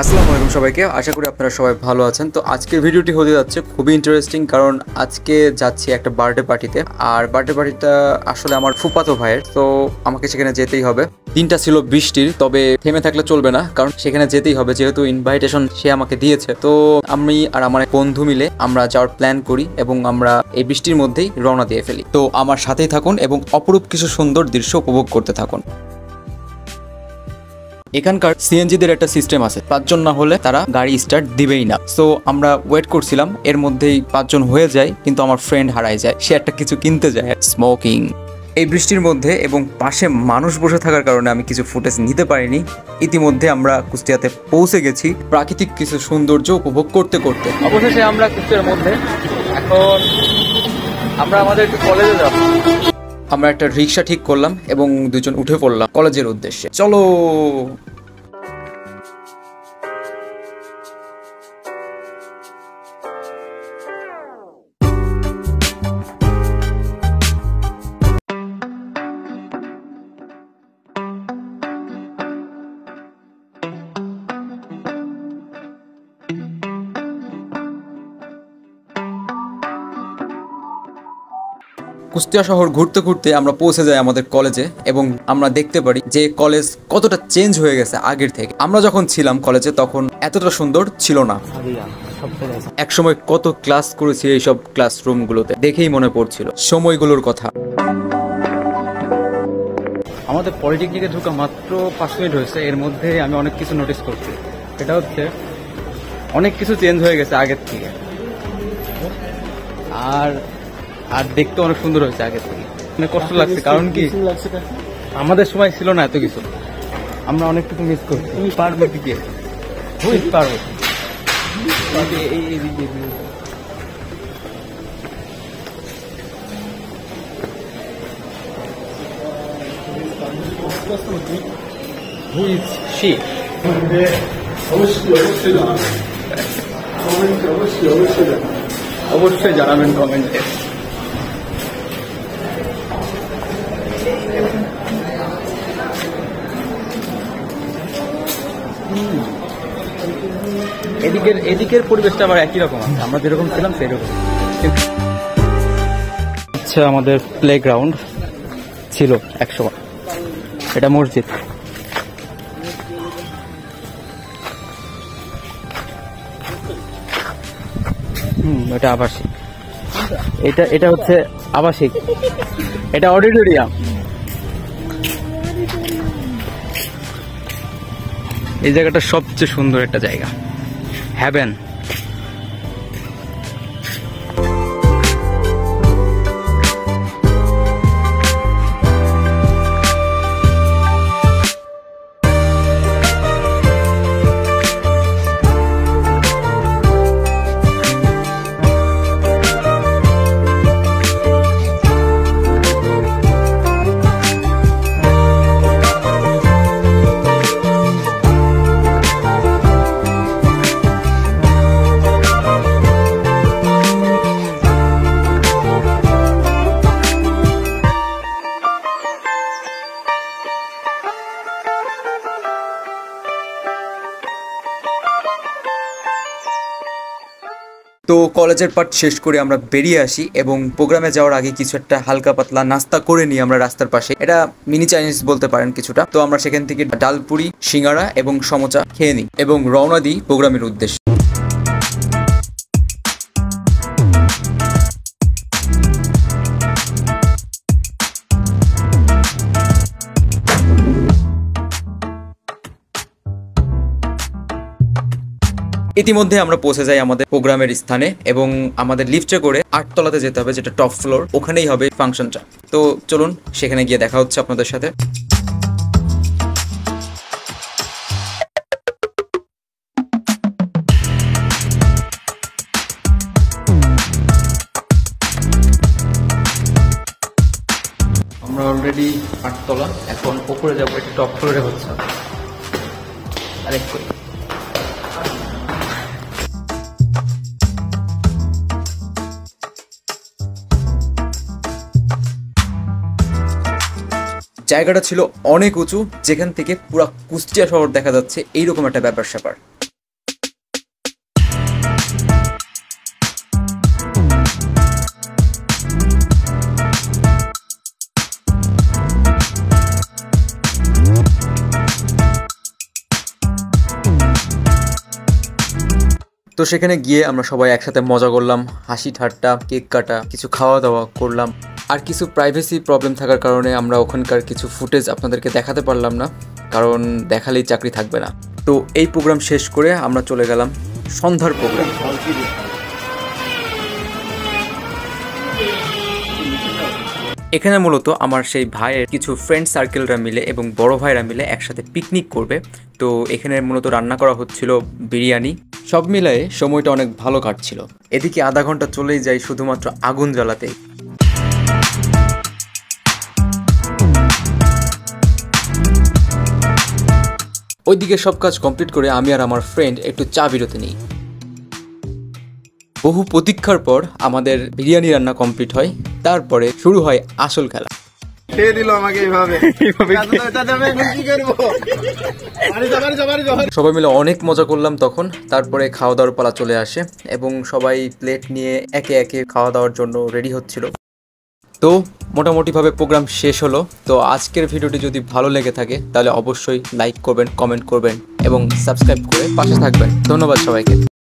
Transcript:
আসসালামু আলাইকুম সবাইকে, আশা করি আপনারা সবাই ভালো আছেন। তো আজকের ভিডিওটি হতে যাচ্ছে খুবই ইন্টারেস্টিং, কারণ আজকে যাচ্ছি একটা বার্থডে পার্টিতে। আর বার্থডে পার্টিটা আসলে আমার ফুফাতো ভাইয়ের, তো আমাকে সেখানে যেতেই হবে। দিনটা ছিল বৃষ্টির, তবে থেমে থাকলে চলবে না, কারণ সেখানে যেতেই হবে, যেহেতু ইনভাইটেশন সে আমাকে দিয়েছে। তো আমি আর আমার এক বন্ধু মিলে আমরা যাওয়ার প্ল্যান করি এবং আমরা এই বৃষ্টির মধ্যেই রওনা দিয়ে ফেলি। তো আমার সাথেই থাকুন এবং অপরূপ কিছু সুন্দর দৃশ্য উপভোগ করতে থাকুন। এখানকার সিএনজিদের একটা সিস্টেম আছে, 5 জন না হলে তারা গাড়ি স্টার্ট দিবেই না। সো আমরা ওয়েট করছিলাম, এর মধ্যেই 5 জন হয়ে যায়, কিন্তু আমার ফ্রেন্ড হারায় যায়। সে একটা কিছু কিনতে যায়, স্মোকিং। এই বৃষ্টির মধ্যে এবং পাশে মানুষ বসে থাকার কারণে আমি কিছু ফুটেজ নিতে পারিনি। ইতিমধ্যে আমরা কুষ্টিয়াতে পৌঁছে গেছি, প্রাকৃতিক কিছু সৌন্দর্য উপভোগ করতে করতে। অবশেষে আমরা কুষ্টিয়ার মধ্যে। এখন আমরা আমাদের একটু কলেজে যাব। আমরা একটা রিক্সা ঠিক করলাম এবং দুজন উঠে পড়লাম কলেজের উদ্দেশ্যে। চলো। কুষ্টিয়া শহর ঘুরতে ঘুরতে আমরা পৌঁছে যাই আমাদের কলেজে এবং আমরা দেখতে পারি যে কলেজ কতটা চেঞ্জ হয়ে গেছে আগের থেকে। আমরা যখন ছিলাম কলেজে তখন এতটা সুন্দর ছিল না। একসময় কত ক্লাস করেছি এইসব ক্লাসরুমগুলোতে, দেখেই মনে পড়ছিল সময়গুলোর কথা। আমাদের পলিটেকনিকে ঢোকা মাত্র 5 মিনিট হয়েছে, এর মধ্যে আমি অনেক কিছু নোটিস করছি। এটা হচ্ছে অনেক কিছু চেঞ্জ হয়ে গেছে আগের থেকে, আর আর দেখতে অনেক সুন্দর হয়েছে আগের থেকে। অনেক কষ্ট লাগছে, কারণ কি আমাদের সময় ছিল না এত কিছু, আমরা অনেক কিছু মিস করছি। তুমি পারবে দিকে পারবো। Who is she? অবশ্যই জানাবেন কমেন্টে। এদিকের পরিবেশটা আবার একই রকম আছে, আমরা যেরকম ছিলাম সেই রকম। আচ্ছা, আমাদের প্লেগ্রাউন্ড ছিল একসময়, এটা মসজিদ। এটা আবাসিক, এটা হচ্ছে আবাসিক, এটা অডিটোরিয়াম। এই জায়গাটা সবচেয়ে সুন্দর একটা জায়গা, হ্যাভেন। তো কলেজের পার্ট শেষ করে আমরা বেরিয়ে আসি এবং প্রোগ্রামে যাওয়ার আগে কিছু একটা হালকা পাতলা নাস্তা করে নিই আমরা রাস্তার পাশে। এটা মিনি চাইনিজ বলতে পারেন কিছুটা। তো আমরা সেখান থেকে ডালপুরি, সিঙ্গারা এবং সমোচা খেয়ে নিই এবং রওনা দিই প্রোগ্রামের উদ্দেশ্যে। ইতিমধ্যে আমরা পৌঁছে যাই আমাদের প্রোগ্রামের স্থানে এবং আমাদের লিফটে করে 8 তলাতে যেতে হবে, যেটা টপ ফ্লোর। ওখানেই হবে ফাংশনটা। তো চলুন, সেখানে গিয়ে দেখা হচ্ছে আপনাদের সাথে। আমরা অলরেডি 8 তলা, এখন উপরে যাবো, এটা টপ ফ্লোরে হচ্ছে। আরেক কই জায়গাটা ছিল অনেক উঁচু, যেখান থেকে পুরো কুষ্টিয়া শহর দেখা যাচ্ছে, এইরকম একটা ব্যাপার স্যাপার। তো সেখানে গিয়ে আমরা সবাই একসাথে মজা করলাম, হাসি ঠাট্টা, কেক কাটা, কিছু খাওয়া দাওয়া করলাম। আর কিছু প্রাইভেসি প্রবলেম থাকার কারণে আমরা ওখানকার কিছু ফুটেজ আপনাদেরকে দেখাতে পারলাম না, কারণ দেখালেই চাকরি থাকবে না। তো এই প্রোগ্রাম শেষ করে আমরা চলে গেলাম সন্ধ্যার প্রোগ্রাম। এখানে মূলত আমার সেই ভাইয়ের কিছু ফ্রেন্ড সার্কেলরা মিলে এবং বড় ভাইরা মিলে একসাথে পিকনিক করবে। তো এখানে মূলত রান্না করা হচ্ছিল বিরিয়ানি। সব মিলায়ে সময়টা অনেক ভালো কাটছিল। এদিকে আধা ঘন্টা চলেই যায় শুধুমাত্র আগুন জ্বালাতে। ওইদিকে সব কাজ কমপ্লিট করে আমি আর আমার ফ্রেন্ড একটু চা বিরতি নিই। বহু প্রতীক্ষার পর আমাদের বিরিয়ানি রান্না কমপ্লিট হয়। তারপরে শুরু হয় আসল খেলা। সবাই মিলে অনেক মজা করলাম তখন। তারপরে খাওয়া দাওয়ার পালা চলে আসে এবং সবাই প্লেট নিয়ে একে একে খাওয়া দাওয়ার জন্য রেডি হচ্ছিল। তো মোটামুটিভাবে প্রোগ্রাম শেষ হলো। তো আজকের ভিডিওটি যদি ভালো লেগে থাকে তাহলে অবশ্যই লাইক করবেন, কমেন্ট করবেন এবং সাবস্ক্রাইব করে পাশে থাকবেন। ধন্যবাদ সবাইকে।